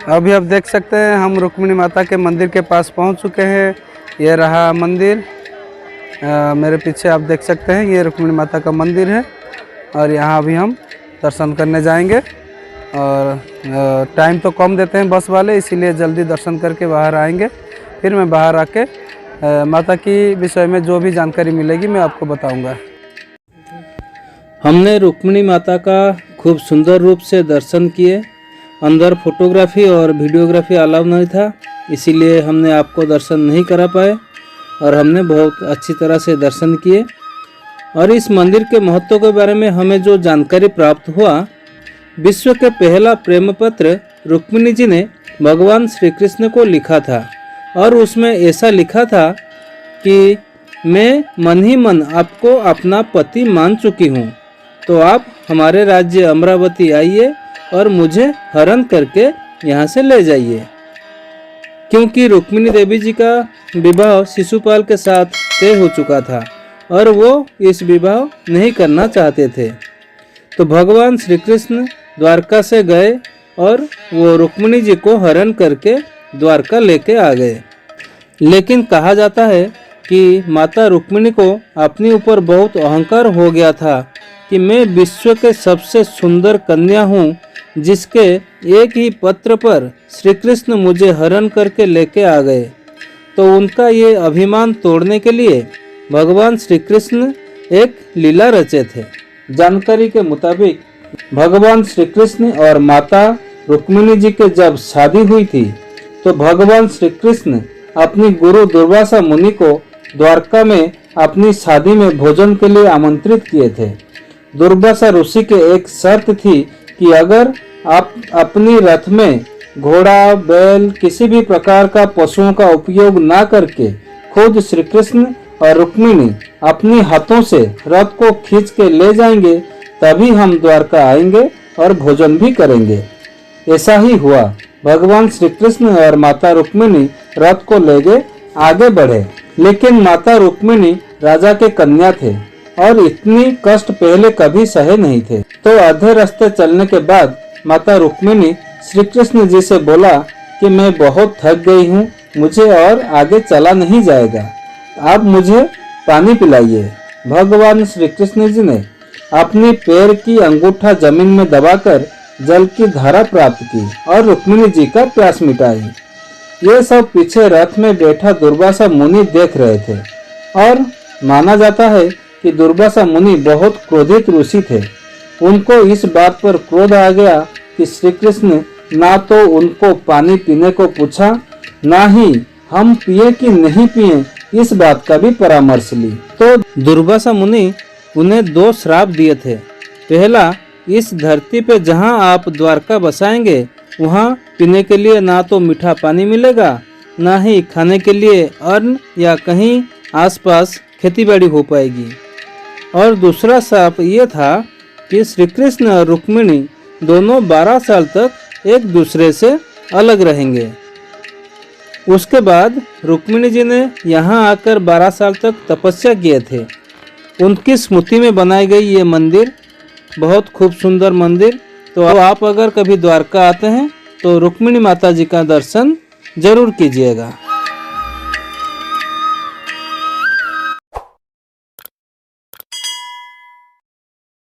अभी आप देख सकते हैं हम रुक्मिणी माता के मंदिर के पास पहुंच चुके हैं। ये रहा मंदिर, मेरे पीछे आप देख सकते हैं ये रुक्मिणी माता का मंदिर है और यहाँ अभी हम दर्शन करने जाएंगे। और टाइम तो कम देते हैं बस वाले, इसीलिए जल्दी दर्शन करके बाहर आएंगे। फिर मैं बाहर आके माता की विषय में जो भी जानकारी मिलेगी मैं आपको बताऊंगा। हमने रुक्मिणी माता का खूब सुंदर रूप से दर्शन किए। अंदर फोटोग्राफी और वीडियोग्राफी अलाउ नहीं था, इसीलिए हमने आपको दर्शन नहीं करा पाए और हमने बहुत अच्छी तरह से दर्शन किए। और इस मंदिर के महत्व के बारे में हमें जो जानकारी प्राप्त हुआ, विश्व के पहला प्रेम पत्र रुक्मिणी जी ने भगवान श्री कृष्ण को लिखा था और उसमें ऐसा लिखा था कि मैं मन ही मन आपको अपना पति मान चुकी हूँ, तो आप हमारे राज्य अमरावती आइए और मुझे हरण करके यहाँ से ले जाइए। क्योंकि रुक्मिणी देवी जी का विवाह शिशुपाल के साथ तय हो चुका था और वो इस विवाह नहीं करना चाहते थे, तो भगवान श्री कृष्ण द्वारका से गए और वो रुक्मिणी जी को हरण करके द्वारका लेके आ गए। लेकिन कहा जाता है कि माता रुक्मिणी को अपने ऊपर बहुत अहंकार हो गया था कि मैं विश्व के सबसे सुंदर कन्या हूँ, जिसके एक ही पत्र पर श्री कृष्ण मुझे हरण करके लेके आ गए। तो उनका ये अभिमान तोड़ने के लिए भगवान श्री कृष्ण एक लीला रचे थे। जानकारी के मुताबिक भगवान श्री कृष्ण और माता रुक्मिणी जी के जब शादी हुई थी, तो भगवान श्री कृष्ण अपनी गुरु दुर्वासा मुनि को द्वारका में अपनी शादी में भोजन के लिए आमंत्रित किए थे। दुर्वासा ऋषि के एक शर्त थी कि अगर आप अपनी रथ में घोड़ा, बैल, किसी भी प्रकार का पशुओं का उपयोग ना करके खुद श्री कृष्ण और रुक्मिणी अपने हाथों से रथ को खींच के ले जाएंगे, तभी हम द्वारका आएंगे और भोजन भी करेंगे। ऐसा ही हुआ। भगवान श्री कृष्ण और माता रुक्मिणी रथ को ले गए, आगे बढ़े। लेकिन माता रुक्मिणी राजा के कन्या थे और इतनी कष्ट पहले कभी सहे नहीं थे। तो आधे रास्ते चलने के बाद माता रुक्मिणी श्री कृष्ण जी से बोला कि मैं बहुत थक गई हूँ, मुझे और आगे चला नहीं जाएगा, आप मुझे पानी पिलाइए। भगवान श्री कृष्ण जी ने अपनी पैर की अंगूठा जमीन में दबाकर जल की धारा प्राप्त की और रुक्मिणी जी का प्यास मिटाई। ये सब पीछे रथ में बैठा दुर्वासा मुनि देख रहे थे और माना जाता है कि दुर्वासा मुनि बहुत क्रोधित ऋषि थे। उनको इस बात पर क्रोध आ गया कि श्री कृष्ण ना तो उनको पानी पीने को पूछा, ना ही हम पिए कि नहीं पिए इस बात का भी परामर्श ली। तो दुर्वासा मुनि उन्हें 2 श्राप दिए थे। पहला, इस धरती पे जहाँ आप द्वारका बसाएंगे वहाँ पीने के लिए ना तो मीठा पानी मिलेगा, ना ही खाने के लिए अन्न या कहीं आसपास खेतीबाड़ी हो पाएगी। और दूसरा श्राप ये था कि श्री कृष्ण और रुक्मिणी दोनों 12 साल तक एक दूसरे से अलग रहेंगे। उसके बाद रुक्मिणी जी ने यहाँ आकर 12 साल तक तपस्या किए थे। उनकी स्मृति में बनाई गई ये मंदिर बहुत खूब सुंदर मंदिर। तो आप अगर कभी द्वारका आते हैं तो रुक्मिणी माता जी का दर्शन जरूर कीजिएगा।